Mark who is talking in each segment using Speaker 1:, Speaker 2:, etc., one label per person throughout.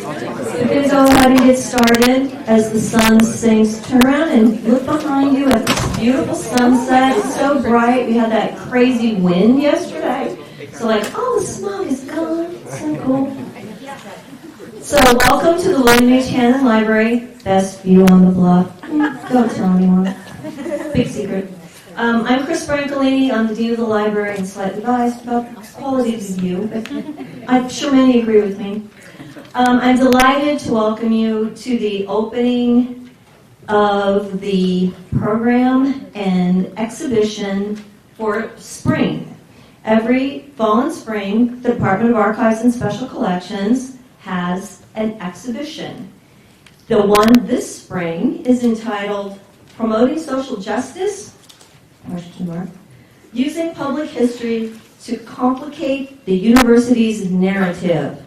Speaker 1: We're going to go ahead and get started as the sun sinks. Turn around and look behind you at this beautiful sunset. It's so bright. We had that crazy wind yesterday. So the smog is gone. It's so cool. So welcome to the LMU Hannon Library. Best view on the bluff. Don't tell anyone. Big secret. I'm Chris Brancolini. I'm the Dean of the Library and slightly biased about the quality of the view, but I'm sure many agree with me. I'm delighted to welcome you to the opening of the program and exhibition for spring. Every fall and spring, the Department of Archives and Special Collections has an exhibition. The one this spring is entitled Promoting Social Justice, Using Public History to Complicate the University's Narrative.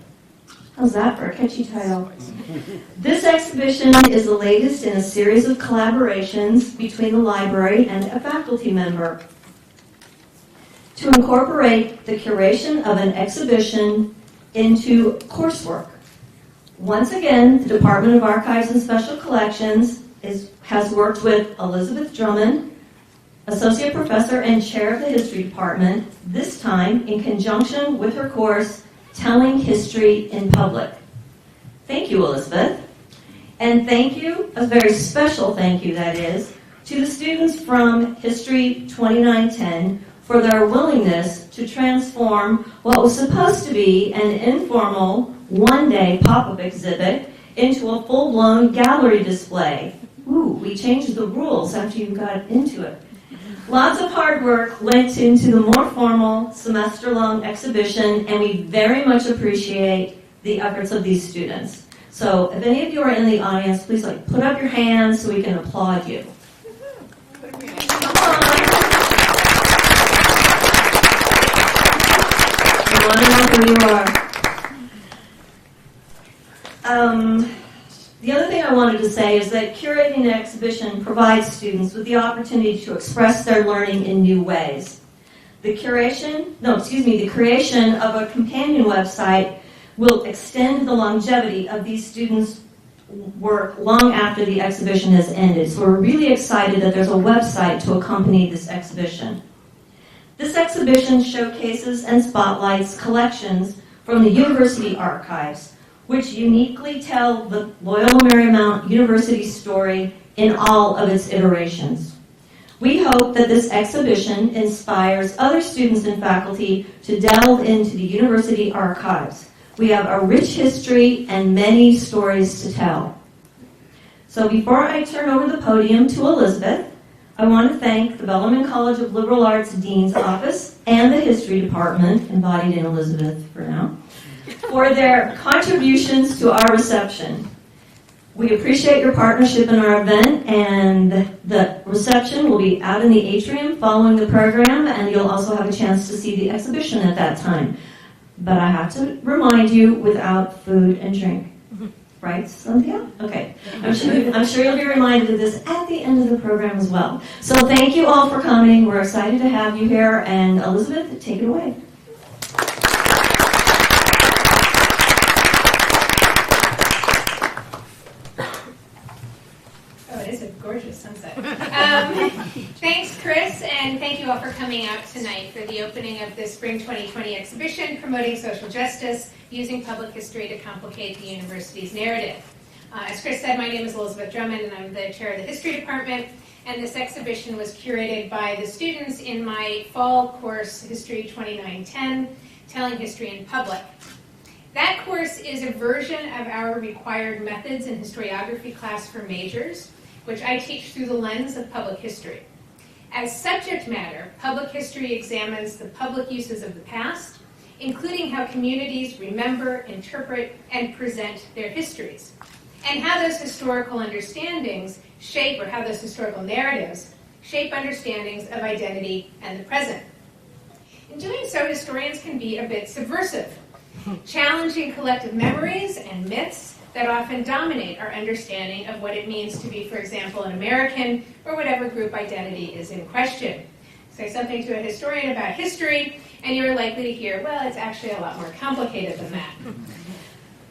Speaker 1: How's that for a catchy title? This exhibition is the latest in a series of collaborations between the library and a faculty member to incorporate the curation of an exhibition into coursework. Once again, the Department of Archives and Special Collections has worked with Elizabeth Drummond, Associate Professor and Chair of the History Department, this time in conjunction with her course, Telling History in Public. Thank you, Elizabeth. And thank you, a very special thank you that is, to the students from History 2910 for their willingness to transform what was supposed to be an informal, one-day pop-up exhibit into a full-blown gallery display. Ooh, we changed the rules after you got into it. Lots of hard work went into the more formal, semester-long exhibition, and we very much appreciate the efforts of these students. So if any of you are in the audience, please put up your hands so we can applaud you. Come on. I want to know who you are. The other thing I wanted to say is that curating an exhibition provides students with the opportunity to express their learning in new ways. The creation of a companion website will extend the longevity of these students' work long after the exhibition has ended. So we're really excited that there's a website to accompany this exhibition. This exhibition showcases and spotlights collections from the university archives, which uniquely tell the Loyola Marymount University story in all of its iterations. We hope that this exhibition inspires other students and faculty to delve into the university archives. We have a rich history and many stories to tell. So before I turn over the podium to Elizabeth, I want to thank the Bellarmine College of Liberal Arts Dean's Office and the History Department, embodied in Elizabeth for now, for their contributions to our reception. We appreciate your partnership in our event, and the reception will be out in the atrium following the program, and you'll also have a chance to see the exhibition at that time. But I have to remind you, without food and drink. Right, Cynthia? Okay. I'm sure you'll be reminded of this at the end of the program as well. So thank you all for coming. We're excited to have you here, and Elizabeth, take it away.
Speaker 2: Gorgeous sunset. Thanks, Chris, and thank you all for coming out tonight for the opening of the Spring 2020 exhibition, Promoting Social Justice, Using Public History to Complicate the University's Narrative. As Chris said, my name is Elizabeth Drummond, and I'm the chair of the History Department, and this exhibition was curated by the students in my fall course, History 2910, Telling History in Public. That course is a version of our required methods in historiography class for majors, which I teach through the lens of public history. As subject matter, public history examines the public uses of the past, including how communities remember, interpret, and present their histories, and how those historical understandings shape, or how those historical narratives shape understandings of identity and the present. In doing so, historians can be a bit subversive, challenging collective memories and myths that often dominate our understanding of what it means to be, for example, an American, or whatever group identity is in question. Say something to a historian about history, and you're likely to hear, well, it's actually a lot more complicated than that.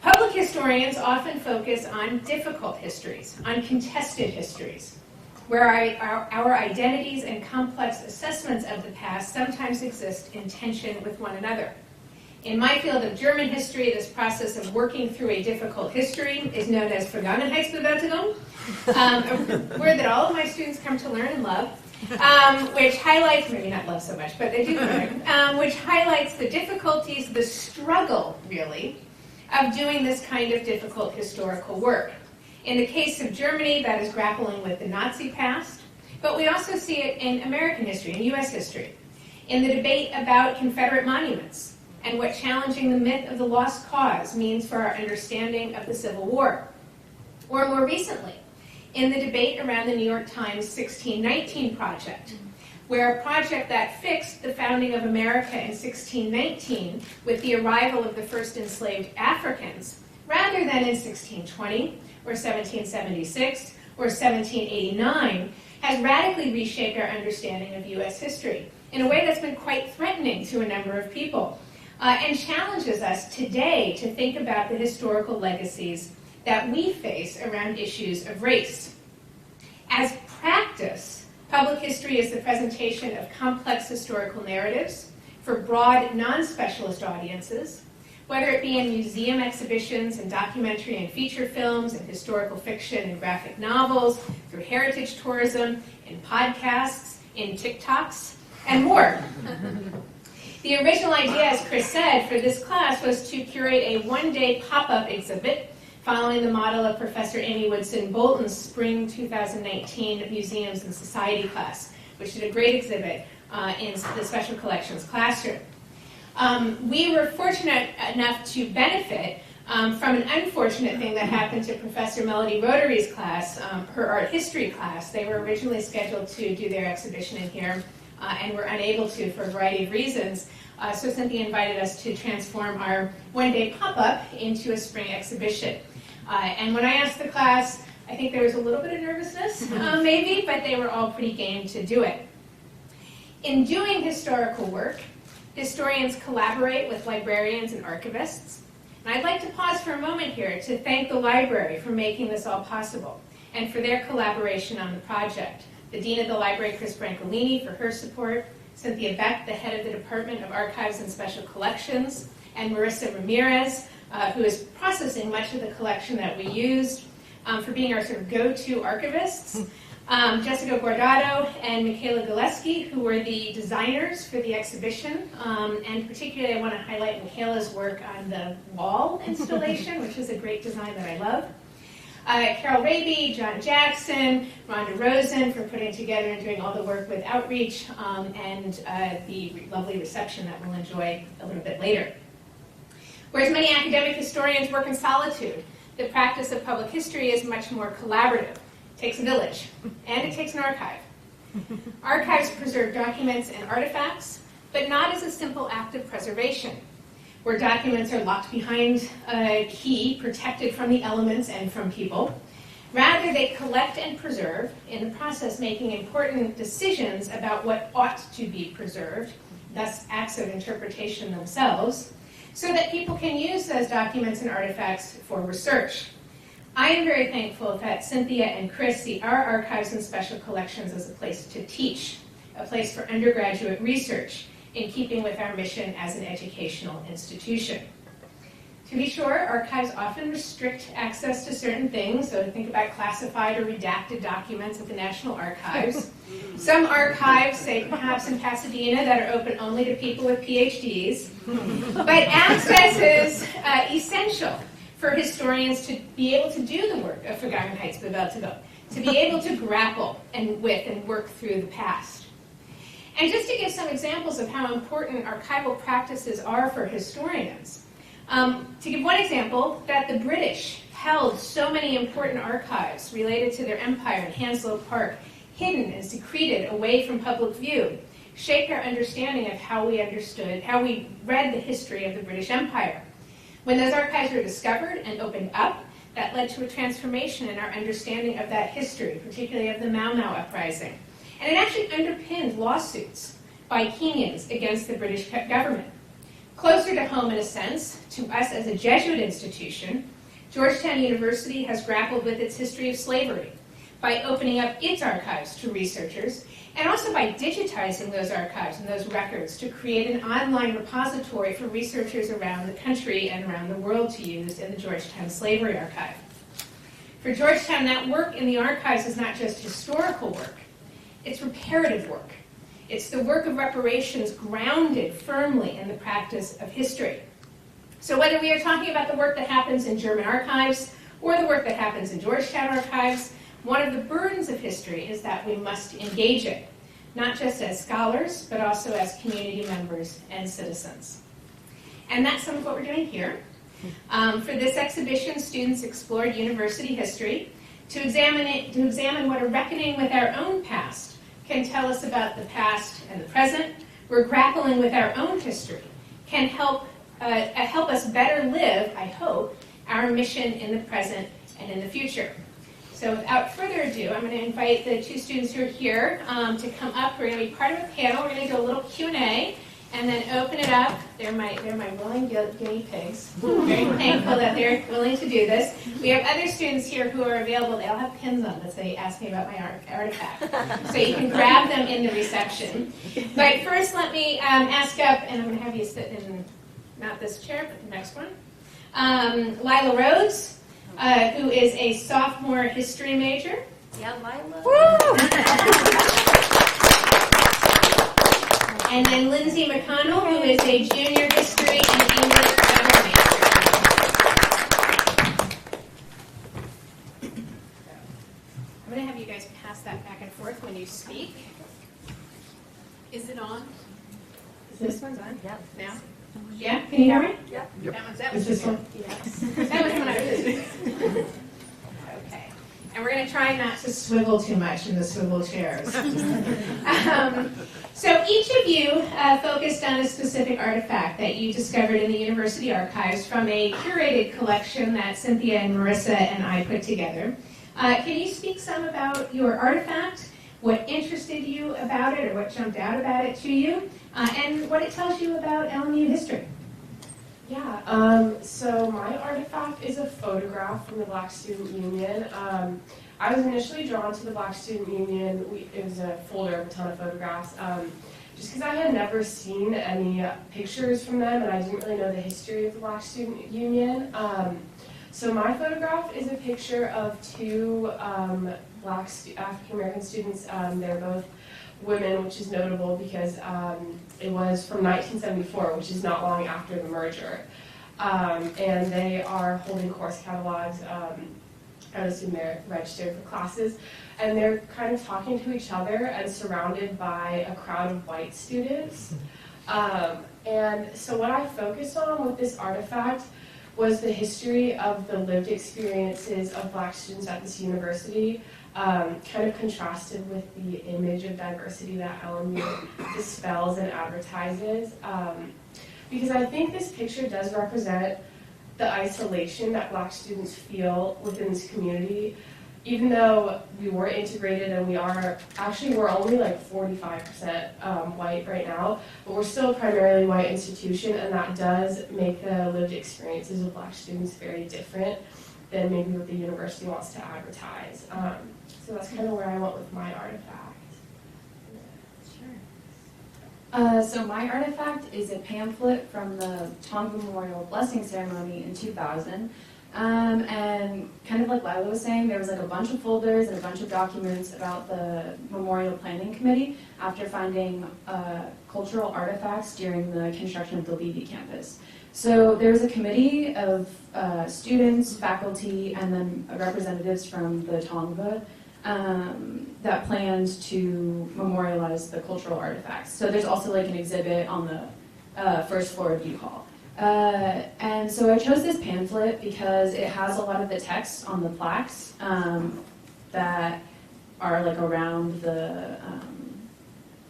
Speaker 2: Public historians often focus on difficult histories, on contested histories, where our identities and complex assessments of the past sometimes exist in tension with one another. In my field of German history, this process of working through a difficult history is known as Vergangenheitsbewältigung, a word that all of my students come to learn and love, which highlights, maybe not love so much, but they do learn, which highlights the difficulties, the struggle, really, of doing this kind of difficult historical work. In the case of Germany, that is grappling with the Nazi past, but we also see it in American history, in U.S. history, in the debate about Confederate monuments, and what challenging the myth of the lost cause means for our understanding of the Civil War. Or more recently, in the debate around the New York Times 1619 project, where a project that fixed the founding of America in 1619 with the arrival of the first enslaved Africans, rather than in 1620, or 1776, or 1789, has radically reshaped our understanding of U.S. history in a way that's been quite threatening to a number of people. And challenges us today to think about the historical legacies that we face around issues of race. As practice, public history is the presentation of complex historical narratives for broad, non-specialist audiences, whether it be in museum exhibitions and documentary and feature films and historical fiction and graphic novels, through heritage tourism, in podcasts, in TikToks, and more. The original idea, as Chris said, for this class was to curate a one-day pop-up exhibit following the model of Professor Amy Woodson Bolton's Spring 2019 Museums and Society class, which did a great exhibit in the Special Collections classroom. We were fortunate enough to benefit from an unfortunate thing that happened to Professor Melody Rotary's class, her art history class. They were originally scheduled to do their exhibition in here, and were unable to for a variety of reasons. So Cynthia invited us to transform our one-day pop-up into a spring exhibition. And when I asked the class, I think there was a little bit of nervousness, maybe, but they were all pretty game to do it. In doing historical work, historians collaborate with librarians and archivists. And I'd like to pause for a moment here to thank the library for making this all possible and for their collaboration on the project. The Dean of the Library, Chris Brancolini, for her support, Cynthia Beck, the head of the Department of Archives and Special Collections, and Marissa Ramirez, who is processing much of the collection that we used, for being our sort of go-to archivists. Jessica Guardado and Michaela Gillespie, who were the designers for the exhibition, and particularly I want to highlight Michaela's work on the wall installation, which is a great design that I love. Carol Raby, John Jackson, Rhonda Rosen for putting together and doing all the work with outreach, and the lovely reception that we'll enjoy a little bit later. Whereas many academic historians work in solitude, the practice of public history is much more collaborative. It takes a village, and it takes an archive. Archives preserve documents and artifacts, but not as a simple act of preservation, where documents are locked behind a key, protected from the elements and from people. Rather, they collect and preserve, in the process making important decisions about what ought to be preserved, thus acts of interpretation themselves, so that people can use those documents and artifacts for research. I am very thankful that Cynthia and Chris see our archives and special collections as a place to teach, a place for undergraduate research, in keeping with our mission as an educational institution. To be sure, archives often restrict access to certain things, so think about classified or redacted documents at the National Archives. Some archives, say perhaps in Pasadena, that are open only to people with PhDs. But access is essential for historians to be able to do the work of Vergangenheitsbewältigung, to be able to grapple with and work through the past. And just to give some examples of how important archival practices are for historians, to give one example, that the British held so many important archives related to their empire in Hounslow Park, hidden and secreted away from public view, shaped our understanding of how we read the history of the British Empire. When those archives were discovered and opened up, that led to a transformation in our understanding of that history, particularly of the Mau Mau uprising. And it actually underpinned lawsuits by Kenyans against the British government. Closer to home in a sense, to us as a Jesuit institution, Georgetown University has grappled with its history of slavery by opening up its archives to researchers, and also by digitizing those archives and those records to create an online repository for researchers around the country and around the world to use in the Georgetown Slavery Archive. For Georgetown, that work in the archives is not just historical work, it's reparative work. It's the work of reparations grounded firmly in the practice of history. So whether we are talking about the work that happens in German archives or the work that happens in Georgetown archives, one of the burdens of history is that we must engage it, not just as scholars, but also as community members and citizens. And that's some of what we're doing here. For this exhibition, students explored university history to examine what a reckoning with our own past can tell us about the past and the present. We're grappling with our own history, can help us better live, I hope, our mission in the present and in the future. So without further ado, I'm going to invite the two students who are here to come up. We're going to be part of a panel. We're going to do a little Q&A and then open it up. They're my willing guinea pigs. Very thankful that they're willing to do this. We have other students here who are available. They all have pins on that say, ask me about my artifact. So you can grab them in the reception. But first, let me ask up, and I'm going to have you sit in, not this chair, but the next one. Lila Rhodes, who is a sophomore history major.
Speaker 1: Yeah, Lila.
Speaker 2: Woo! And then Lindsay McConnell, who is a junior history and English grammar major. I'm going to have you guys pass that back and forth when you speak. Is it on? This one's on?
Speaker 1: Yep.
Speaker 2: Now? Yeah? Can you hear me?
Speaker 1: Yep.
Speaker 2: That was this one? Yes. That was when I was Okay. And we're going to try not to swivel too much in the swivel chairs. So each of you focused on a specific artifact that you discovered in the university archives from a curated collection that Cynthia and Marissa and I put together. Can you speak some about your artifact, what interested you about it or what jumped out about it to you, and what it tells you about LMU history?
Speaker 3: Yeah, so my artifact is a photograph from the Black Student Union. I was initially drawn to the Black Student Union. It was a folder of a ton of photographs, just because I had never seen any pictures from them and I didn't really know the history of the Black Student Union. So my photograph is a picture of two Black African-American students. They're both women, which is notable because it was from 1974, which is not long after the merger. And they are holding course catalogs. I would assume they're registered for classes. And they're kind of talking to each other and surrounded by a crowd of white students. And so what I focused on with this artifact was the history of the lived experiences of Black students at this university, kind of contrasted with the image of diversity that LMU dispels and advertises. Because I think this picture does represent the isolation that Black students feel within this community. Even though we were integrated and we're only like 45% white right now, but we're still a primarily white institution, and that does make the lived experiences of Black students very different than maybe what the university wants to advertise. So that's kind of where I went with my artifact.
Speaker 4: So my artifact is a pamphlet from the Tonga Memorial Blessing Ceremony in 2000. And kind of like Lila was saying, there was like a bunch of folders and a bunch of documents about the Memorial Planning Committee after finding cultural artifacts during the construction of the Levy campus. So there was a committee of students, faculty, and then representatives from the Tonga that planned to memorialize the cultural artifacts. So there's also like an exhibit on the first floor of U Hall. And so I chose this pamphlet because it has a lot of the text on the plaques that are like around the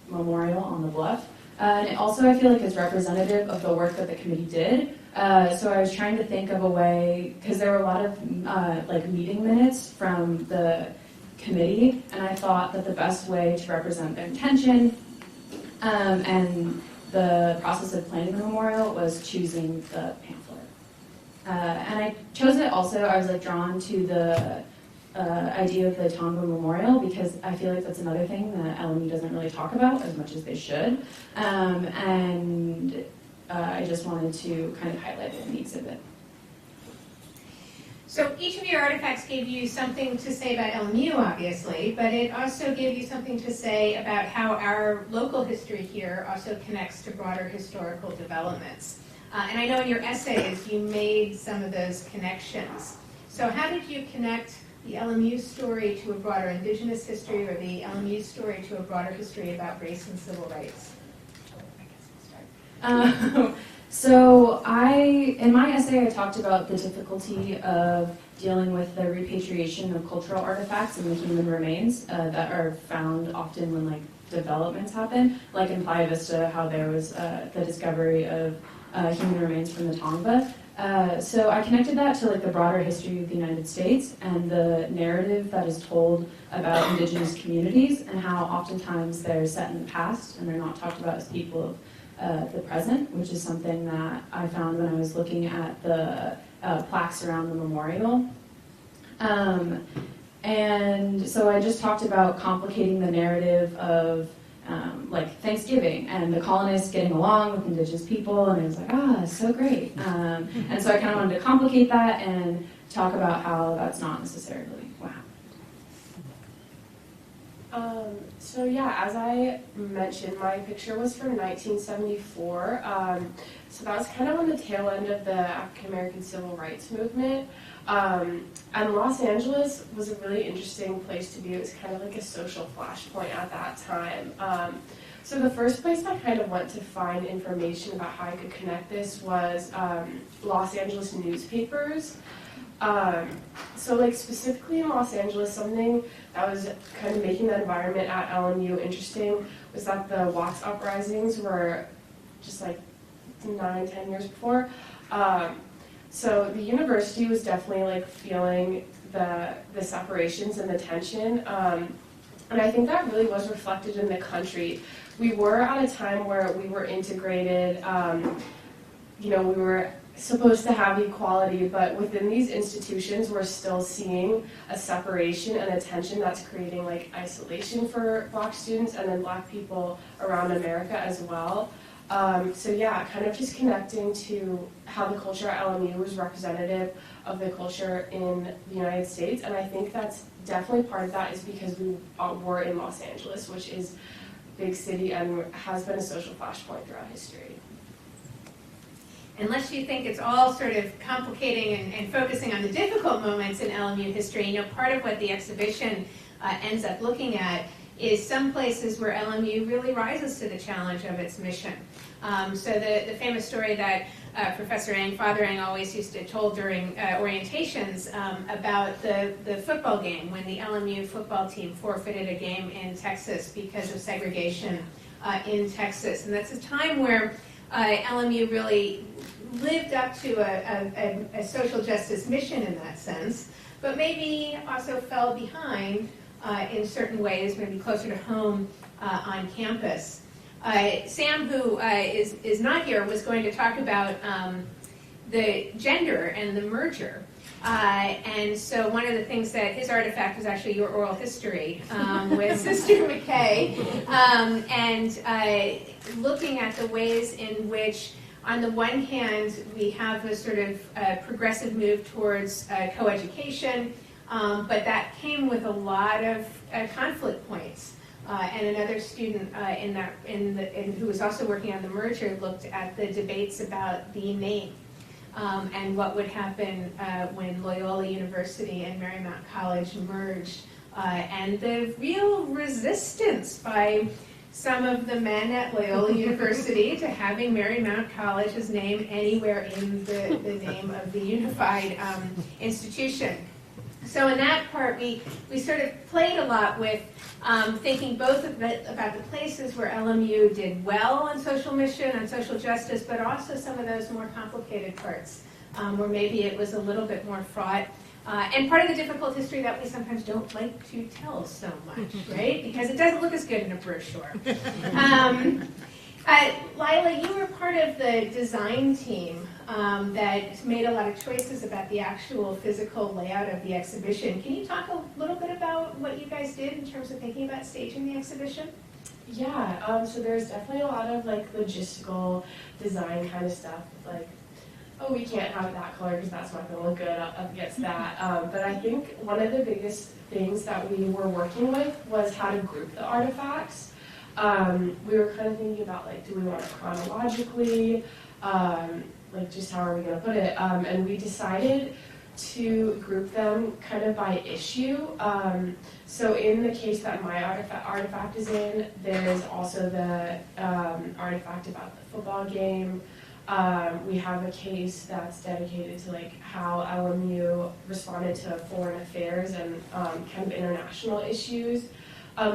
Speaker 4: memorial on the bluff. And it also I feel like is representative of the work that the committee did. So I was trying to think of a way, because there were a lot of like meeting minutes from the committee, and I thought that the best way to represent their intention and the process of planning the memorial was choosing the pamphlet. And I chose it also, I was like drawn to the idea of the Tonga Memorial because I feel like that's another thing that LMU doesn't really talk about as much as they should. And I just wanted to kind of highlight it in the exhibit.
Speaker 2: So each of your artifacts gave you something to say about LMU, obviously, but it also gave you something to say about how our local history here also connects to broader historical developments. And I know in your essays you made some of those connections. So how did you connect the LMU story to a broader Indigenous history or the LMU story to a broader history about race and civil rights?
Speaker 4: So in my essay, I talked about the difficulty of dealing with the repatriation of cultural artifacts and the human remains that are found often when like developments happen, like in Playa Vista, how there was the discovery of human remains from the Tongva. So I connected that to like the broader history of the United States and the narrative that is told about Indigenous communities and how oftentimes they're set in the past and they're not talked about as people of the present, which is something that I found when I was looking at the plaques around the memorial. And so I just talked about complicating the narrative of like Thanksgiving and the colonists getting along with Indigenous people, and it was like, it's so great. And so I kind of wanted to complicate that and talk about how that's not necessarily wow.
Speaker 3: So yeah, as I mentioned, my picture was from 1974. So that was kind of on the tail end of the African American Civil Rights Movement. And Los Angeles was a really interesting place to be. It was kind of like a social flashpoint at that time. So the first place I kind of went to find information about how I could connect this was Los Angeles newspapers. So like specifically in Los Angeles, something that was kind of making that environment at LMU interesting was that the Watts uprisings were just like 9-10 years before. So the university was definitely like feeling the separations and the tension. And I think that really was reflected in the country. We were at a time where we were integrated, we were supposed to have equality, but within these institutions, we're still seeing a separation and a tension that's creating like isolation for Black students and then Black people around America as well. So yeah, kind of just connecting to how the culture at LMU was representative of the culture in the United States, and I think that's definitely part of that is because we were in Los Angeles, which is a big city and has been a social flashpoint throughout history.
Speaker 2: Unless you think it's all sort of complicating and focusing on the difficult moments in LMU history, part of what the exhibition ends up looking at is some places where LMU really rises to the challenge of its mission. So the famous story that Professor Father Ang always used to tell during orientations about the football game when the LMU football team forfeited a game in Texas because of segregation in Texas. And that's a time where LMU really lived up to a social justice mission in that sense, but maybe also fell behind in certain ways, maybe closer to home on campus. Sam, who is not here, was going to talk about the gender and the merger. And so one of the things that his artifact was actually your oral history with Sister McKay, and looking at the ways in which, on the one hand, we have a sort of progressive move towards coeducation, but that came with a lot of conflict points. And another student who was also working on the merger looked at the debates about the name and what would happen when Loyola University and Marymount College merged, and the real resistance by some of the men at Loyola University to having Marymount College's name anywhere in the name of the unified institution. So in that part, we sort of played a lot with thinking both about the places where LMU did well on social mission, on social justice, but also some of those more complicated parts where maybe it was a little bit more fraught. And part of the difficult history that we sometimes don't like to tell so much, right? Because it doesn't look as good in a brochure. Lila, you were part of the design team that made a lot of choices about the actual physical layout of the exhibition. Can you talk a little bit about what you guys did in terms of thinking about staging the exhibition?
Speaker 3: Yeah, so there's definitely a lot of like logistical design kind of stuff, like, oh, we can't have that color because that's not going to look good up against that. But I think one of the biggest things that we were working with was how to group the artifacts. We were kind of thinking about, like, do we want it chronologically? Like, just how are we going to put it? And we decided to group them kind of by issue. So in the case that my artifact is in, there's also the artifact about the football game. We have a case that's dedicated to like how LMU responded to foreign affairs and kind of international issues.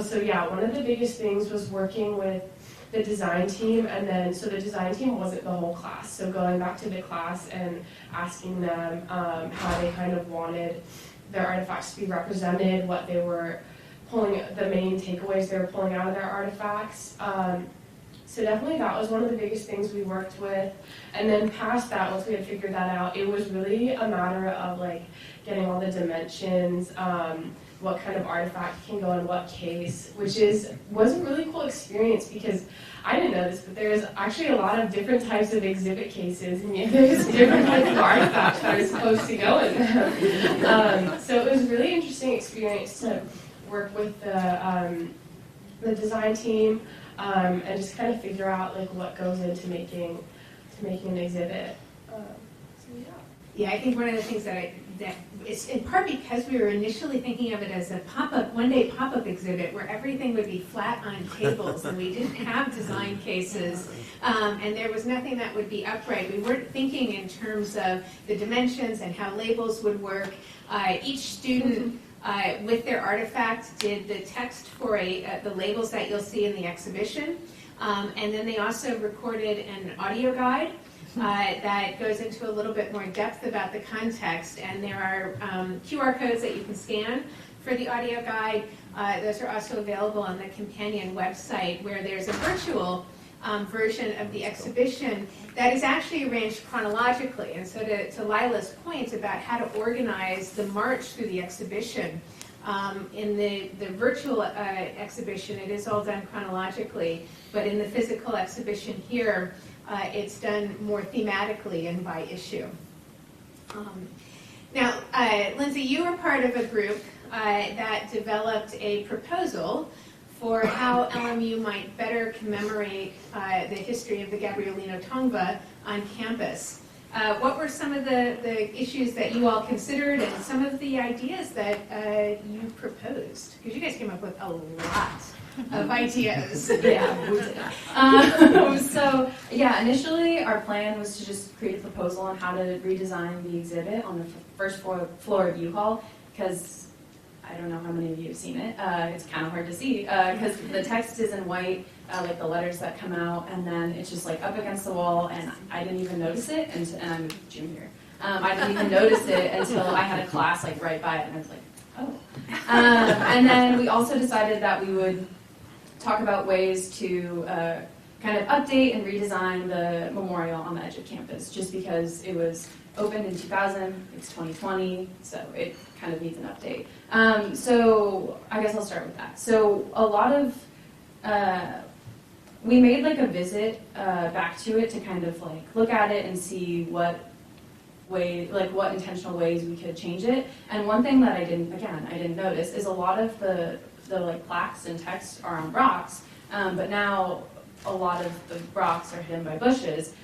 Speaker 3: So yeah, one of the biggest things was working with the design team, and then so the design team wasn't the whole class. So going back to the class and asking them how they kind of wanted their artifacts to be represented, what they were pulling, the main takeaways they were pulling out of their artifacts. So definitely that was one of the biggest things we worked with. And then past that, once we had figured that out, it was really a matter of like getting all the dimensions, what kind of artifact can go in what case, which was a really cool experience because I didn't know this, but there's actually a lot of different types of exhibit cases, and there's different types of artifacts that are supposed to go in them. So it was a really interesting experience to work with the design team and just kind of figure out like what goes into making an exhibit.
Speaker 2: Yeah, I think one of the things that it's in part because we were initially thinking of it as a one-day pop-up exhibit where everything would be flat on tables and we didn't have design cases and there was nothing that would be upright. We weren't thinking in terms of the dimensions and how labels would work. Each student with their artifact did the text for the labels that you'll see in the exhibition, and then they also recorded an audio guide that goes into a little bit more depth about the context, and there are QR codes that you can scan for the audio guide. Those are also available on the companion website where there's a virtual version of the exhibition that is actually arranged chronologically. And so to Lila's point about how to organize the march through the exhibition, in the virtual exhibition it is all done chronologically, but in the physical exhibition here it's done more thematically and by issue. Now, Lindsay, you were part of a group that developed a proposal for how LMU might better commemorate the history of the Gabrielino Tongva on campus. What were some of the issues that you all considered and some of the ideas that you proposed? Because you guys came up with a lot of ideas.
Speaker 4: Yeah, we did. So, yeah, initially our plan was to just create a proposal on how to redesign the exhibit on the first floor of U Hall, because I don't know how many of you have seen it. It's kind of hard to see because the text is in white, like the letters that come out, and then it's just like up against the wall, and I didn't even notice it, and I'm junior. I didn't even notice it until I had a class like right by it, and I was like, oh. And then we also decided that we would talk about ways to kind of update and redesign the memorial on the edge of campus, just because it was opened in 2000, it's 2020, so it kind of needs an update. So I guess I'll start with that. So a lot of, we made like a visit back to it to kind of like look at it and see what intentional ways we could change it. And one thing that I didn't notice is a lot of the like plaques and text are on rocks, but now a lot of the rocks are hidden by bushes.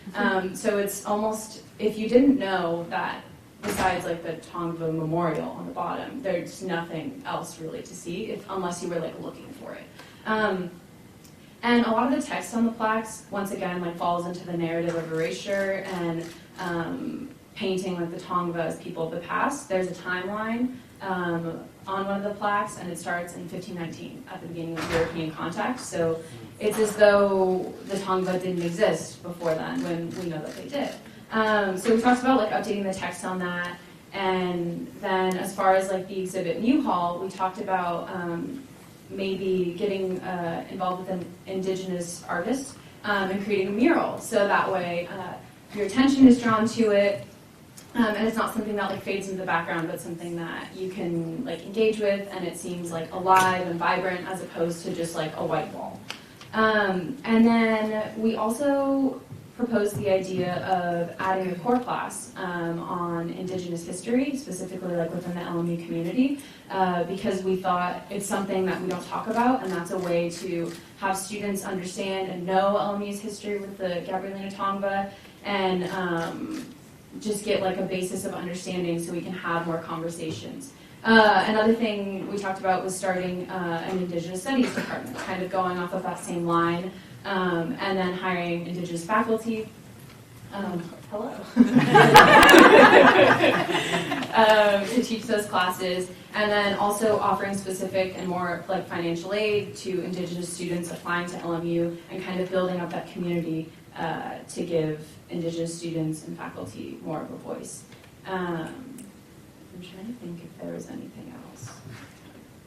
Speaker 4: So it's almost, if you didn't know that besides like the Tongva memorial on the bottom, there's nothing else really to see unless you were like looking for it. And a lot of the text on the plaques, once again, like falls into the narrative of erasure and painting like the Tongva as people of the past. There's a timeline on one of the plaques, and it starts in 1519 at the beginning of European contact. So it's as though the Tongva didn't exist before then, when we know that they did. So we talked about like updating the text on that, and then as far as like the exhibit in U Hall, we talked about maybe getting involved with an indigenous artist and creating a mural. So that way your attention is drawn to it, and it's not something that like fades into the background, but something that you can like engage with, and it seems like alive and vibrant as opposed to just like a white wall. And then we also proposed the idea of adding a core class on Indigenous history, specifically like within the LMU community, because we thought it's something that we don't talk about, and that's a way to have students understand and know LMU's history with the Gabrielina Tongva, and just get like a basis of understanding so we can have more conversations. Another thing we talked about was starting an Indigenous Studies department, kind of going off of that same line, and then hiring Indigenous faculty. Hello. To teach those classes, and then also offering specific and more like financial aid to Indigenous students applying to LMU, and kind of building up that community to give Indigenous students and faculty more of a voice. I'm trying to think if there was anything else.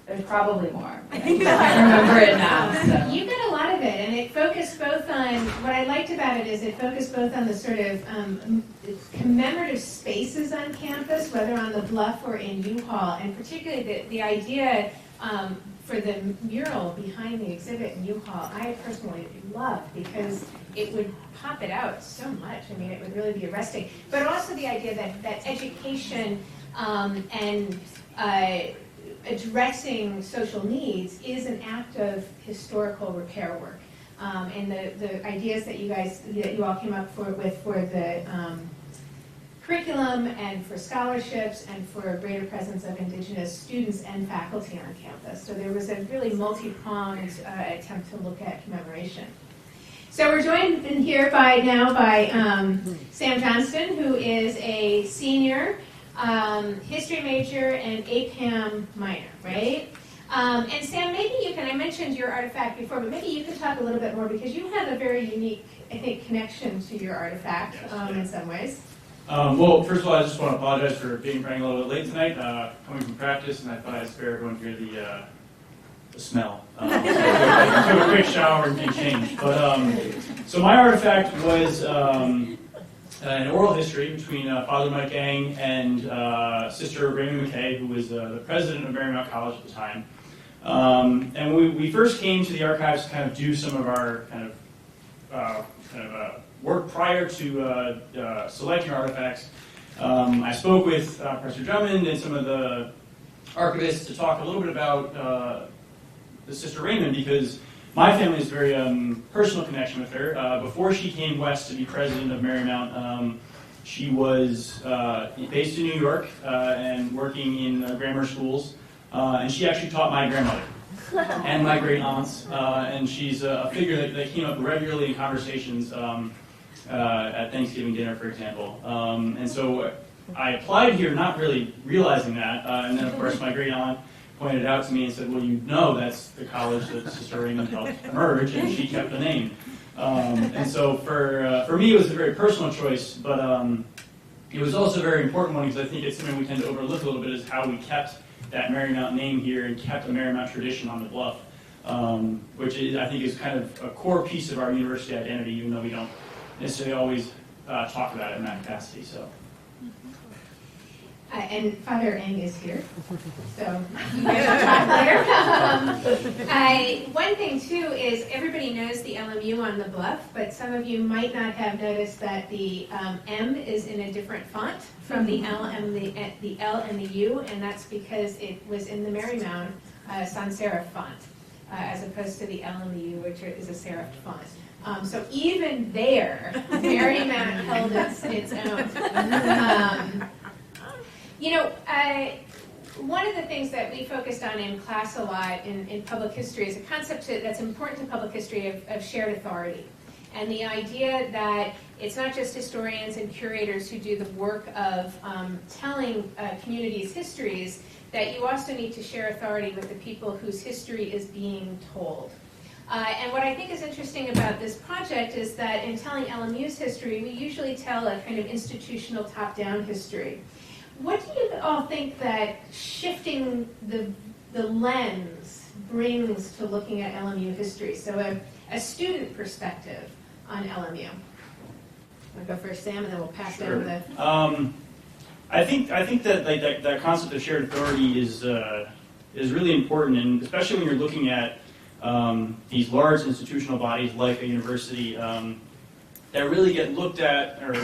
Speaker 4: There's probably more. I can't remember it now. So.
Speaker 2: You got a lot of it, and it focused both on, what I liked about it is it focused both on the sort of commemorative spaces on campus, whether on the Bluff or in U-Haul, and particularly the idea for the mural behind the exhibit in U-Haul, I personally loved, because it would pop it out so much. I mean, it would really be arresting. But also the idea that education and addressing social needs is an act of historical repair work. And the ideas that you all came up with for the curriculum and for scholarships and for a greater presence of Indigenous students and faculty on campus. So there was a really multi-pronged attempt to look at commemoration. So we're joined in here now by Sam Johnston, who is a senior history major and APAM minor, right? And Sam, maybe you can, I mentioned your artifact before, but maybe you could talk a little bit more, because you have a very unique, I think, connection to your artifact in some ways.
Speaker 5: Well, first of all, I just want to apologize for running a little bit late tonight, coming from practice, and I thought I'd spare everyone here the smell. So have a quick shower and change. But so my artifact was an oral history between Father Mike Ang and Sister Raymond McKay, who was the president of Marymount College at the time. And we first came to the archives to kind of do some of our work prior to selecting artifacts. I spoke with Professor Drummond and some of the archivists to talk a little bit about the Sister Raymond, because my family has a very personal connection with her. Before she came west to be president of Marymount, she was based in New York and working in grammar schools, and she actually taught my grandmother and my great aunts, and she's a figure that came up regularly in conversations at Thanksgiving dinner, for example. And so I applied here not really realizing that, and then of course my great aunt pointed out to me and said, well, you know that's the college that Sister Raymond helped merge, and she kept the name. And so for me, it was a very personal choice, but it was also a very important one, because I think it's something we tend to overlook a little bit, is how we kept that Marymount name here and kept a Marymount tradition on the Bluff, which I think is kind of a core piece of our university identity, even though we don't necessarily always talk about it in that capacity. So.
Speaker 2: And Father Ang is here, so you guys will talk later. One thing, too, is everybody knows the LMU on the Bluff, but some of you might not have noticed that the M is in a different font from the L and the U, and that's because it was in the Marymount sans serif font, as opposed to the L and the U, which is a serif font. So even there, Marymount held its own. One of the things that we focused on in class a lot in public history is a concept that's important to public history of shared authority. And the idea that it's not just historians and curators who do the work of telling communities' histories, that you also need to share authority with the people whose history is being told. And what I think is interesting about this project is that in telling LMU's history, we usually tell a kind of institutional top-down history. What do you all think that shifting the lens brings to looking at LMU history? So a student perspective on LMU? I'll go first, Sam, and then we'll pass
Speaker 5: Sure.
Speaker 2: down the...
Speaker 5: I think that that concept of shared authority is really important, and especially when you're looking at these large institutional bodies like a university that really get looked at, or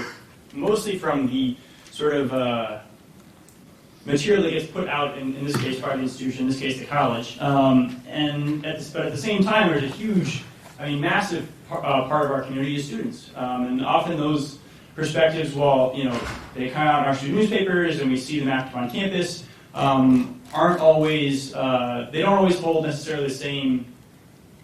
Speaker 5: mostly from the sort of material that gets put out, in this case, by the institution, in this case, the college. But at the same time, there's a huge, massive part of our community is students. And often those perspectives, while, they come out in our student newspapers and we see them active on campus, aren't always, they don't always hold necessarily the same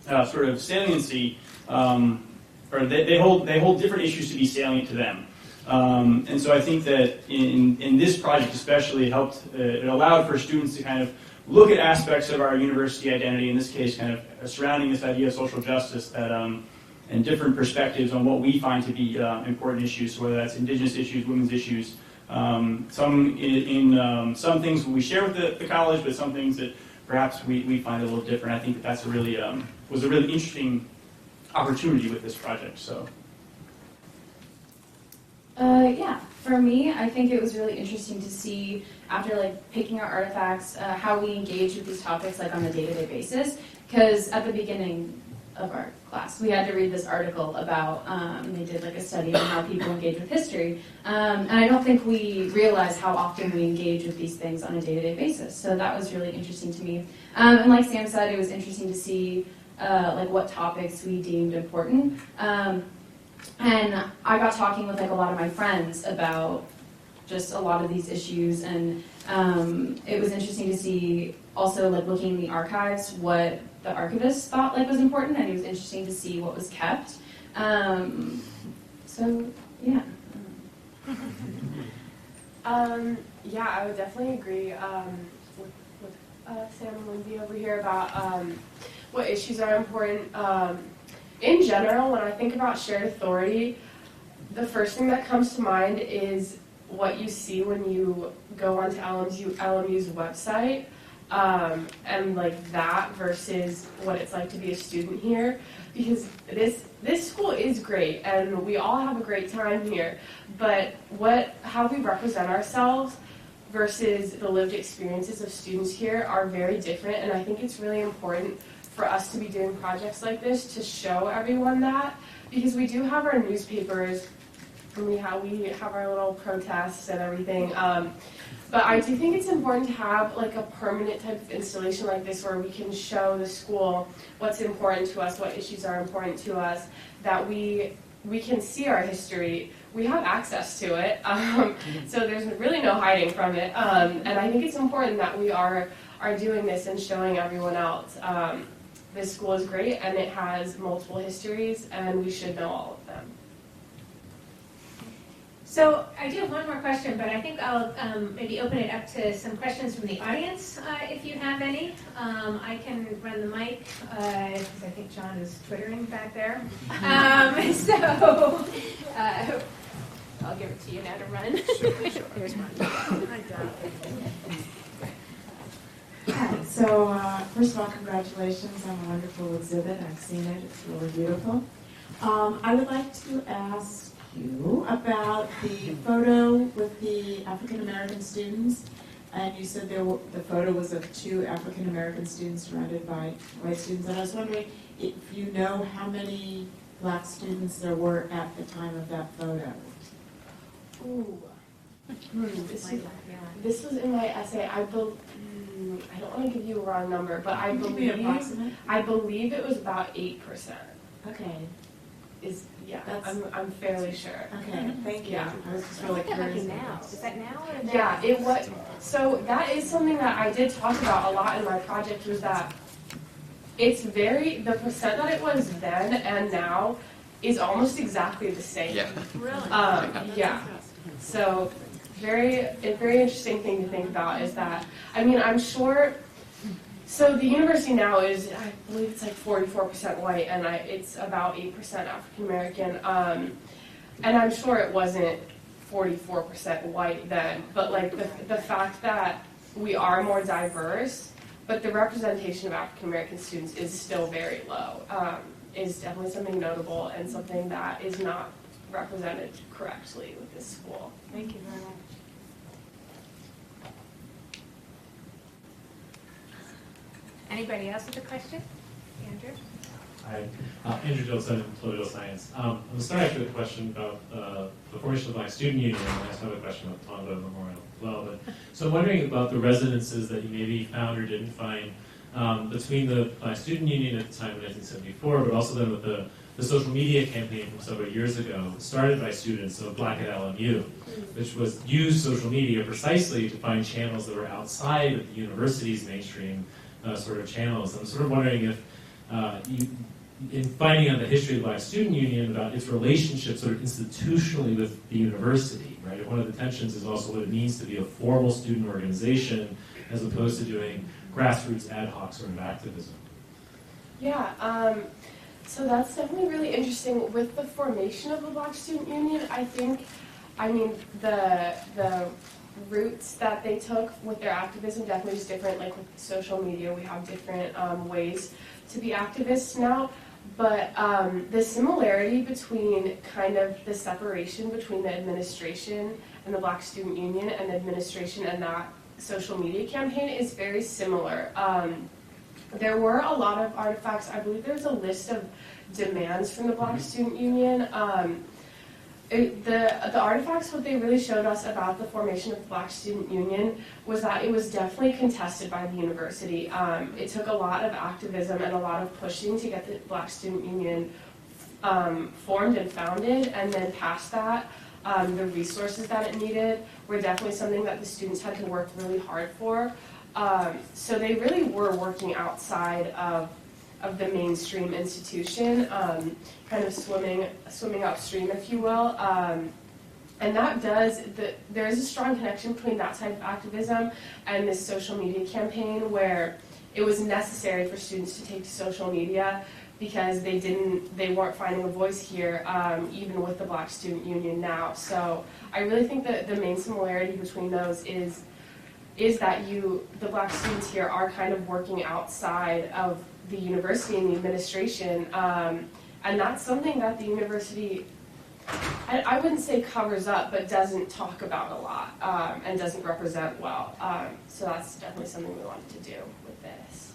Speaker 5: sort of saliency, or they hold different issues to be salient to them. And so I think that in this project especially, it allowed for students to kind of look at aspects of our university identity, in this case kind of surrounding this idea of social justice, that and different perspectives on what we find to be important issues, whether that's indigenous issues, women's issues. Some things we share with the college, but some things that perhaps we find a little different. I think that's was a really interesting opportunity with this project. So.
Speaker 4: Yeah, for me, I think it was really interesting to see, after picking our artifacts, how we engage with these topics on a day-to-day basis. Because at the beginning of our class, we had to read this article about, they did a study on how people engage with history. And I don't think we realize how often we engage with these things on a day-to-day basis. So that was really interesting to me. And like Sam said, it was interesting to see what topics we deemed important. And I got talking with a lot of my friends about just a lot of these issues, and it was interesting to see also looking in the archives what the archivist thought was important, and it was interesting to see what was kept. So yeah.
Speaker 3: Yeah, I would definitely agree with Sam and Lindsay over here about what issues are important. In general, when I think about shared authority, the first thing that comes to mind is what you see when you go onto LMU's website, and that versus what it's like to be a student here. Because this school is great, and we all have a great time here, but how we represent ourselves versus the lived experiences of students here are very different, and I think it's really important for us to be doing projects like this to show everyone that, because we do have our newspapers and we have our little protests and everything, but I do think it's important to have a permanent type of installation like this where we can show the school what's important to us, what issues are important to us, that we can see our history. We have access to it, so there's really no hiding from it, and I think it's important that we are doing this and showing everyone else. This school is great, and it has multiple histories, and we should know all of them.
Speaker 2: So I do have one more question, but I think I'll maybe open it up to some questions from the audience, if you have any. I can run the mic, because I think John is twittering back there. I'll give it to you now to run.
Speaker 6: Sure.
Speaker 2: Here's one.
Speaker 6: Hi. So first of all, congratulations on a wonderful exhibit. I've seen it. It's really beautiful. I would like to ask you about the photo with the African American students. And you said the photo was of 2 African American students surrounded by white students. And I was wondering if you know how many black students there were at the time of that photo.
Speaker 3: Ooh. This was in my essay. I don't want to give you a wrong number, but I believe it was about 8%.
Speaker 6: Okay.
Speaker 3: I'm fairly sure.
Speaker 6: Okay, thank you.
Speaker 3: Yeah.
Speaker 6: I was just really curious.
Speaker 7: Now. Is that now or now?
Speaker 3: Yeah, it was. So that is something that I did talk about a lot in my project, was that the percent that it was then and now is almost exactly the same.
Speaker 7: Yeah.
Speaker 2: Really?
Speaker 3: Yeah. So a very interesting thing to think about is that, I'm sure, so the university now is, I believe it's 44% white, and it's about 8% African American, and I'm sure it wasn't 44% white then, but the fact that we are more diverse, but the representation of African American students is still very low. is definitely something notable and something that is not represented correctly with this school.
Speaker 2: Thank you very much. Anybody else with a question? Andrew?
Speaker 7: Hi, Andrew Dilson, Political Science. I'm going to start actually with a question about the formation of the Black Student Union, and I also have a question about the Tonga Memorial as well. So I'm wondering about the resonances that you maybe found or didn't find between the Black Student Union at the time of 1974, but also then with the social media campaign from several years ago, started by students of Black at LMU, which was used social media precisely to find channels that were outside of the university's mainstream sort of channels. I'm sort of wondering if in finding out the history of the Black Student Union, about its relationship sort of institutionally with the university, right? One of the tensions is also what it means to be a formal student organization as opposed to doing grassroots ad hoc sort of activism.
Speaker 3: Yeah, so that's definitely really interesting. With the formation of the Black Student Union, I mean, the routes that they took with their activism definitely is different. Like with social media, we have different ways to be activists now. But the similarity between kind of the separation between the administration and the Black Student Union and the administration and that social media campaign is very similar. There were a lot of artifacts. I believe there's a list of demands from the Black Student Union. The artifacts, what they really showed us about the formation of the Black Student Union was that it was definitely contested by the university. It took a lot of activism and a lot of pushing to get the Black Student Union formed and founded, and then past that, the resources that it needed were definitely something that the students had to work really hard for. So they really were working outside of the mainstream institution, kind of swimming upstream, if you will. And that there is a strong connection between that type of activism and this social media campaign, where it was necessary for students to take to social media because they weren't finding a voice here, even with the Black Student Union now. So I really think that the main similarity between those is that the Black students here are kind of working outside of the university and the administration, and that's something that the university, I wouldn't say covers up, but doesn't talk about a lot, and doesn't represent well. So that's definitely something we wanted to do with this.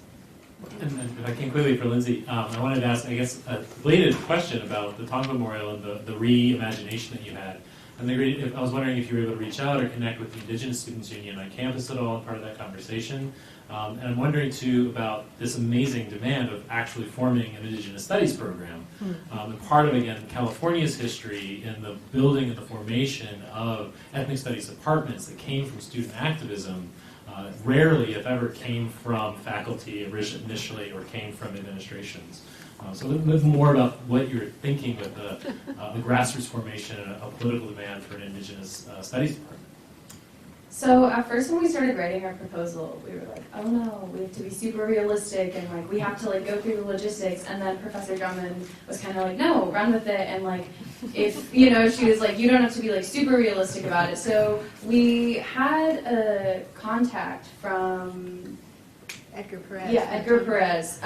Speaker 7: And if I can quickly for Lindsay, I wanted to ask, I guess, a related question about the Tonga Memorial and the reimagination that you had. And I was wondering if you were able to reach out or connect with the Indigenous Students Union on campus at all, and part of that conversation. And I'm wondering, too, about this amazing demand of actually forming an Indigenous Studies program. And part of, again, California's history in the building and the formation of ethnic studies departments that came from student activism rarely, if ever, came from faculty initially or came from administrations. So a little more about what you're thinking with the grassroots formation and a political demand for an Indigenous Studies department.
Speaker 4: So at first when we started writing our proposal, we were like, oh no, we have to be super realistic and like we have to like go through the logistics. And then Professor Drummond was kind of like, no, run with it. And like, if, she was like, you don't have to be like super realistic about it. So we had a contact from
Speaker 2: Edgar Perez.
Speaker 4: Yeah, Edgar Perez.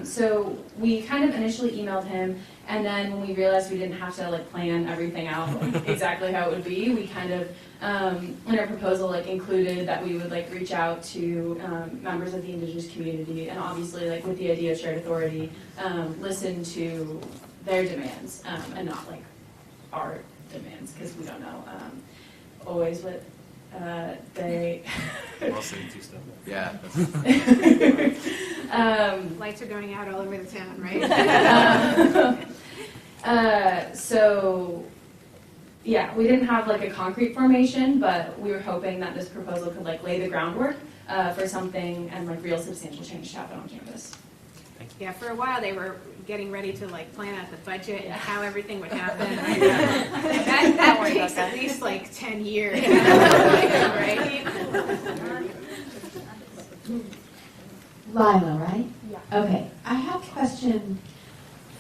Speaker 4: So we kind of initially emailed him, and then when we realized we didn't have to like plan everything out like, exactly how it would be, we kind of in our proposal like included that we would like reach out to members of the Indigenous community, and obviously like with the idea of shared authority, listen to their demands and not like our demands, because we don't know always what they.
Speaker 7: Well said, two stuff.
Speaker 8: Yeah.
Speaker 2: Lights are going out all over the town, right?
Speaker 4: So, yeah, we didn't have like a concrete formation, but we were hoping that this proposal could like lay the groundwork for something and like real substantial change to happen on campus.
Speaker 2: Yeah, for a while they were getting ready to like plan out the budget and how everything would happen. That takes at least like 10 years, right?
Speaker 6: Lila, right?
Speaker 3: Yeah.
Speaker 6: Okay, I have a question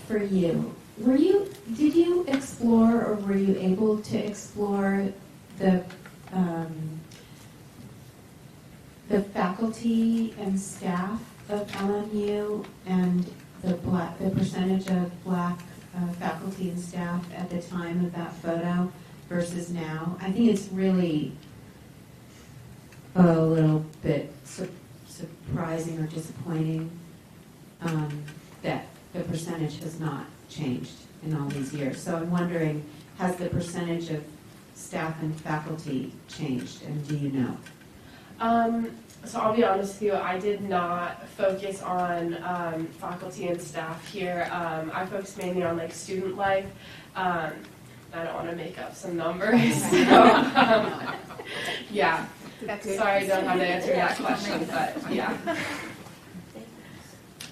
Speaker 6: for you. Did you explore, or were you able to explore the faculty and staff of LMU and the percentage of black faculty and staff at the time of that photo versus now. I think it's really a little bit surprising or disappointing that the percentage has not changed in all these years. So I'm wondering, has the percentage of staff and faculty changed, and do you know?
Speaker 3: So I'll be honest with you, I did not focus on faculty and staff here. I focused mainly on like student life. I don't want to make up some numbers. So, yeah. Sorry, I don't have the answer to that question, but yeah.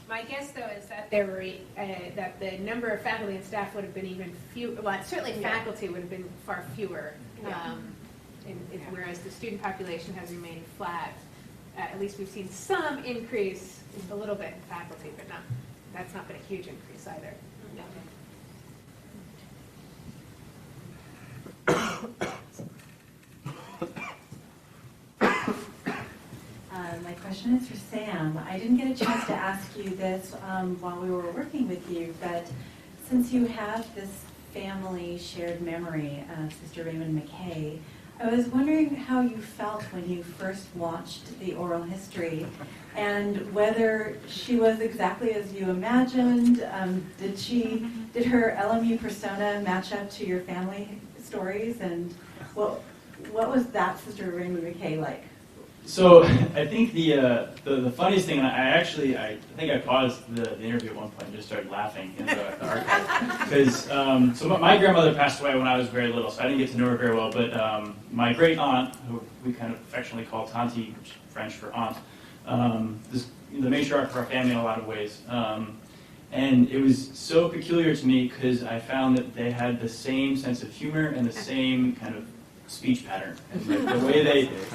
Speaker 2: My guess, though, is that there were that the number of faculty and staff would have been even fewer. Well, certainly faculty would have been far fewer. Whereas the student population has remained flat. At least we've seen some increase, a little bit in faculty, but that's not been a huge increase either.
Speaker 8: My question is for Sam. I didn't get a chance to ask you this while we were working with you, but since you have this family shared memory of Sister Raymond McKay, I was wondering how you felt when you first watched the oral history and whether she was exactly as you imagined. Did her LMU persona match up to your family stories? And what was that Sister Raymond McKay like?
Speaker 5: So I think the funniest thing, I think I paused the interview at one point and just started laughing in the archive. Because so my grandmother passed away when I was very little, so I didn't get to know her very well. But my great aunt, who we kind of affectionately call Tanti, which is French for aunt, the matriarch of our family in a lot of ways. And it was so peculiar to me because I found that they had the same sense of humor and the same kind of speech pattern, and the way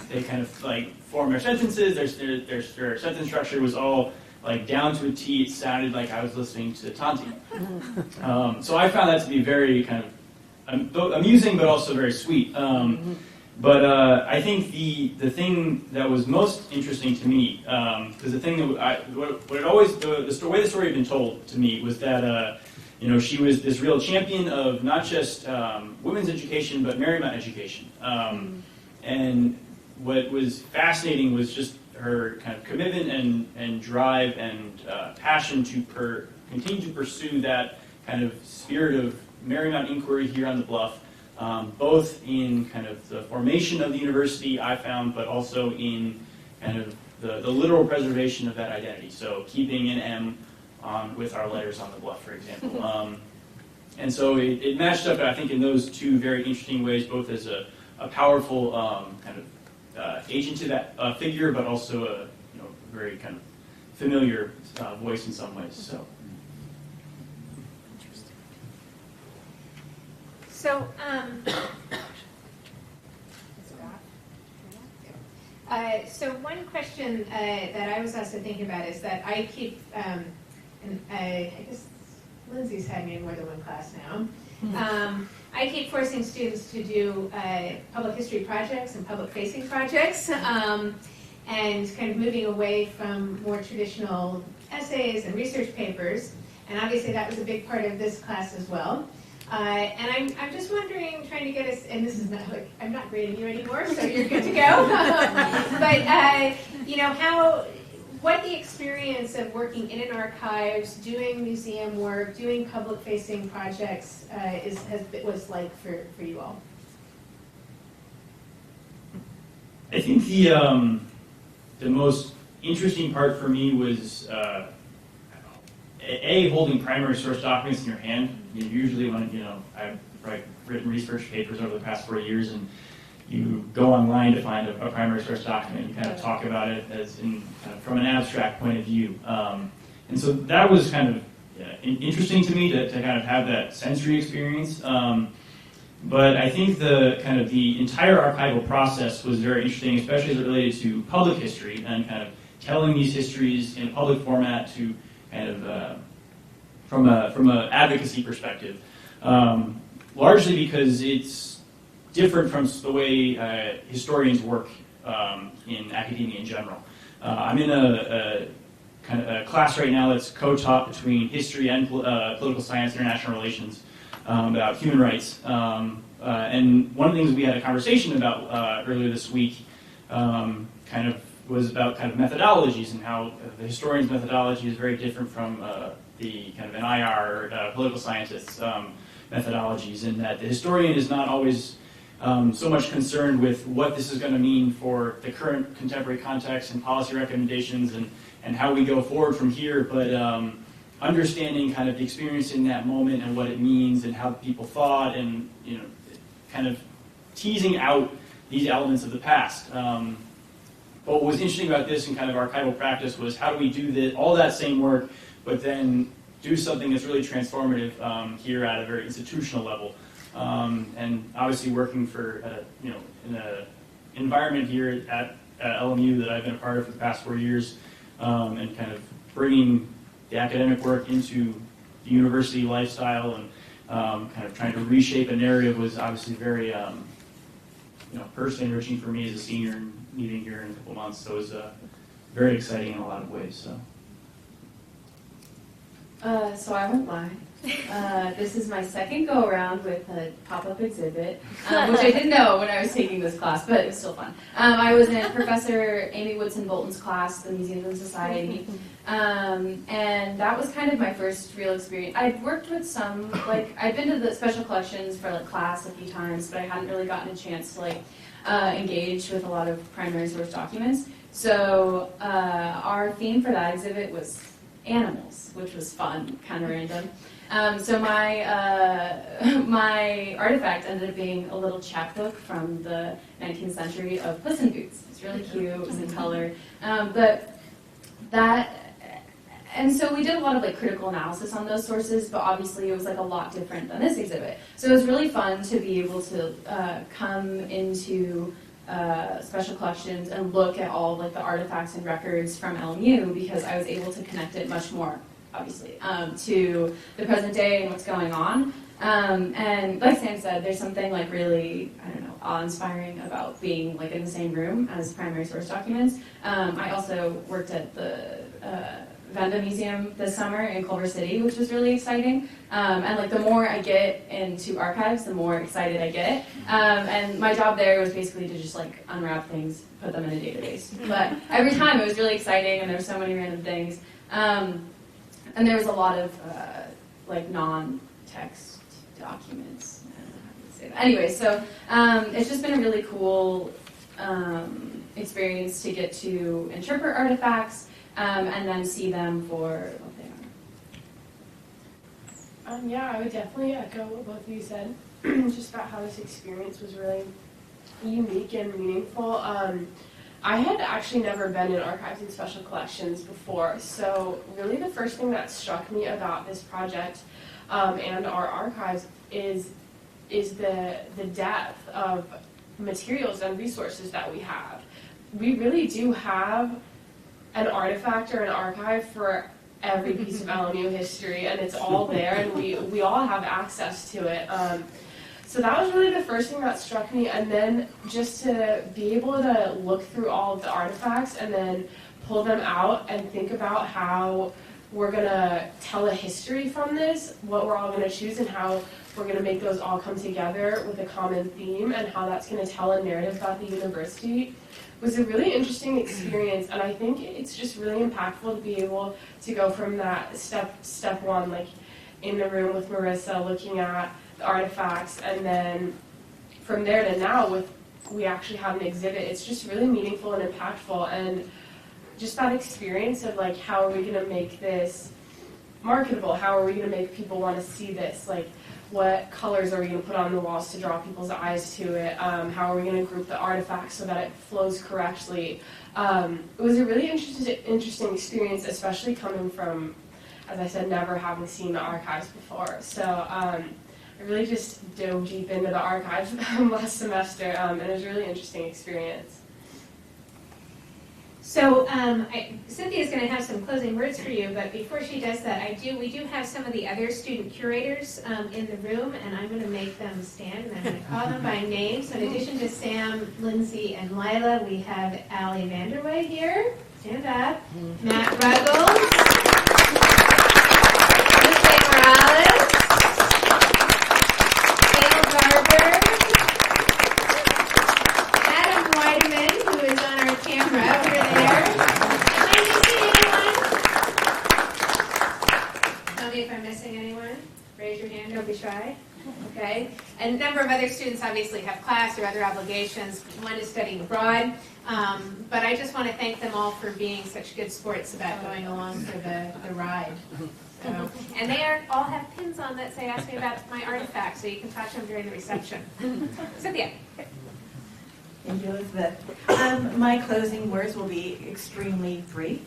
Speaker 5: they kind of like form their sentences, their sentence structure was all like down to a T. It sounded like I was listening to Tanti. So I found that to be very kind of amusing, but also very sweet. But I think the thing that was most interesting to me, because the thing that the way the story had been told to me was that. She was this real champion of not just women's education, but Marymount education. And what was fascinating was just her kind of commitment and drive and passion to continue to pursue that kind of spirit of Marymount inquiry here on the Bluff, both in kind of the formation of the university, I found, but also in kind of the literal preservation of that identity. So keeping an M with our letters on the Bluff, for example. And so it matched up, I think, in those two very interesting ways, both as a powerful kind of agent to that figure, but also a very kind of familiar voice in some ways. So.
Speaker 2: So, so one question that I was also thinking about is that I keep, and I guess Lindsay's had me in more than one class now. I keep forcing students to do public history projects and public-facing projects, and kind of moving away from more traditional essays and research papers. And obviously that was a big part of this class as well. And I'm just wondering, trying to get us, and this is not like, I'm not grading you anymore, so you're good to go. But, what the experience of working in an archives, doing museum work, doing public-facing projects was like for you all?
Speaker 5: I think the most interesting part for me was holding primary source documents in your hand. Usually when I've written research papers over the past 4 years, and you go online to find a primary source document, you kind of talk about it as from an abstract point of view. And so that was kind of interesting to me to kind of have that sensory experience. But I think the entire archival process was very interesting, especially as it related to public history and kind of telling these histories in a public format to kind of from an advocacy perspective, largely because it's different from the way historians work in academia in general. I'm in kind of a class right now that's co-taught between history and political science, international relations, about human rights. And one of the things we had a conversation about earlier this week kind of was about kind of methodologies and how the historian's methodology is very different from the kind of an IR political scientist's methodologies, and that the historian is not always so much concerned with what this is going to mean for the current contemporary context and policy recommendations and how we go forward from here, but understanding kind of the experience in that moment and what it means and how people thought, and kind of teasing out these elements of the past. But what was interesting about this and kind of archival practice was how do we do all that same work, but then do something that's really transformative here at a very institutional level. And obviously working for in an environment here at LMU that I've been a part of for the past 4 years, and kind of bringing the academic work into the university lifestyle and kind of trying to reshape a narrative was obviously very personally enriching for me as a senior and meeting here in a couple months. So it was very exciting in a lot of ways.
Speaker 4: So I won't lie. This is my second go-around with a pop-up exhibit, which I didn't know when I was taking this class, but it was still fun. I was in Professor Amy Woodson-Bolton's class, the Museums and Society, and that was kind of my first real experience. I'd worked with some, I'd been to the special collections for class a few times, but I hadn't really gotten a chance to engage with a lot of primary source documents. So our theme for that exhibit was animals, which was fun, kind of random. So my artifact ended up being a little chapbook from the 19th century of Puss in Boots. It's really cute, it was in color. And so we did a lot of critical analysis on those sources, but obviously it was a lot different than this exhibit. So it was really fun to be able to come into special collections and look at all the artifacts and records from LMU, because I was able to connect it much more, obviously, to the present day and what's going on. And like Sam said, there's something really, awe-inspiring about being in the same room as primary source documents. I also worked at the Venda Museum this summer in Culver City, which was really exciting. And the more I get into archives, the more excited I get. And my job there was basically to just unwrap things, put them in a database. But every time it was really exciting, and there were so many random things. And there was a lot of non-text documents. I don't know how to say that. Anyway, so it's just been a really cool experience to get to interpret artifacts and then see them for what they are.
Speaker 3: Yeah, I would definitely echo what both of you said, just about how this experience was really unique and meaningful. I had actually never been in archives and special collections before, so really the first thing that struck me about this project and our archives is the depth of materials and resources that we have. We really do have an artifact or an archive for every piece of LMU history, and it's all there, and we all have access to it. So that was really the first thing that struck me, and then just to be able to look through all of the artifacts and then pull them out and think about how we're going to tell a history from this, what we're all going to choose, and how we're going to make those all come together with a common theme, and how that's going to tell a narrative about the university was a really interesting experience. And I think it's just really impactful to be able to go from that step one, in the room with Marissa looking at the artifacts, and then from there to now we actually have an exhibit. It's just really meaningful and impactful, and just that experience of how are we going to make this marketable? How are we going to make people want to see this? What colors are we going to put on the walls to draw people's eyes to it? How are we going to group the artifacts so that it flows correctly? It was a really interesting experience, especially coming from, as I said, never having seen the archives before. So I really just dove deep into the archives last semester, and it was a really interesting experience.
Speaker 2: So Cynthia's going to have some closing words for you, but before she does that, we do have some of the other student curators in the room, and I'm going to make them stand, and I'm going to call them by name. So in addition to Sam, Lindsay, and Lila, we have Allie Vanderway here. Stand up. Matt Ruggles. don't be shy. Okay? And a number of other students obviously have class or other obligations. One is studying abroad. But I just want to thank them all for being such good sports about going along for the ride. So, and they all have pins on that say, ask me about my artifacts, so you can talk to them during the reception. Cynthia.
Speaker 8: Thank you, Elizabeth. My closing words will be extremely brief.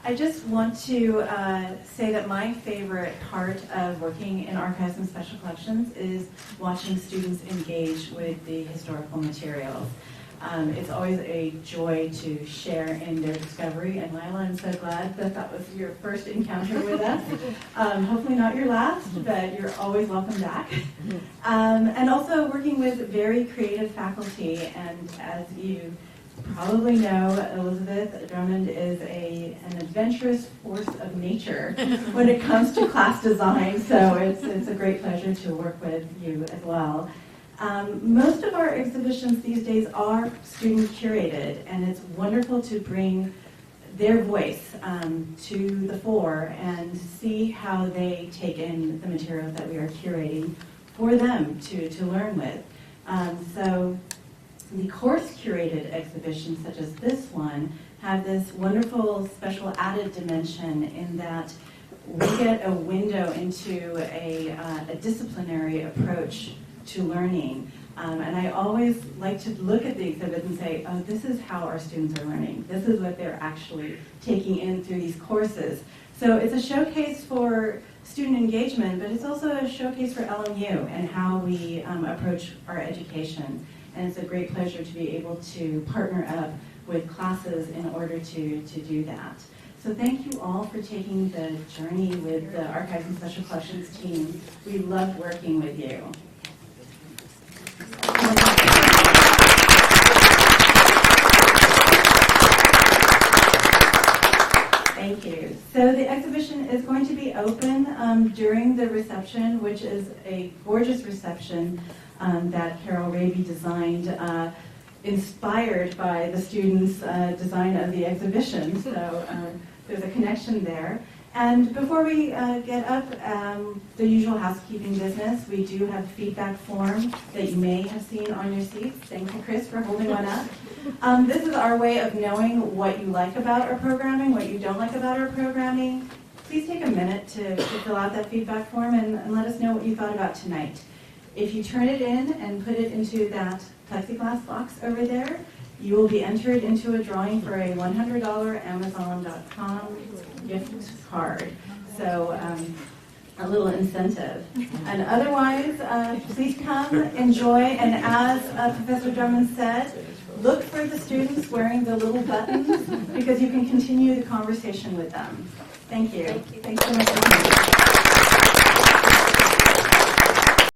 Speaker 8: I just want to say that my favorite part of working in archives and special collections is watching students engage with the historical materials. It's always a joy to share in their discovery, and Lila, I'm so glad that that was your first encounter with us. Hopefully not your last, but you're always welcome back. And also working with very creative faculty, and as you probably know, Elizabeth, Drummond is an adventurous force of nature when it comes to class design, so it's a great pleasure to work with you as well. Most of our exhibitions these days are student curated, and it's wonderful to bring their voice to the fore and see how they take in the materials that we are curating for them to learn with. So the course curated exhibitions such as this one have this wonderful special added dimension in that we get a window into a disciplinary approach to learning. And I always like to look at the exhibit and say, oh, this is how our students are learning. This is what they're actually taking in through these courses. So it's a showcase for student engagement, but it's also a showcase for LMU and how we approach our education. And it's a great pleasure to be able to partner up with classes in order to do that. So thank you all for taking the journey with the Archives and Special Collections team. We loved working with you. Thank you. So the exhibition is going to be open during the reception, which is a gorgeous reception that Carol Raby designed, inspired by the students' design of the exhibition. So there's a connection there. And before we get up, the usual housekeeping business, we do have a feedback form that you may have seen on your seats. Thank you, Chris, for holding one up. This is our way of knowing what you like about our programming, what you don't like about our programming. Please take a minute to fill out that feedback form and let us know what you thought about tonight. If you turn it in and put it into that plexiglass box over there, you will be entered into a drawing for a $100 Amazon.com gift card. So a little incentive. And otherwise, please come, enjoy, and as Professor Drummond said, look for the students wearing the little buttons because you can continue the conversation with them. Thank you. Thanks so much for coming.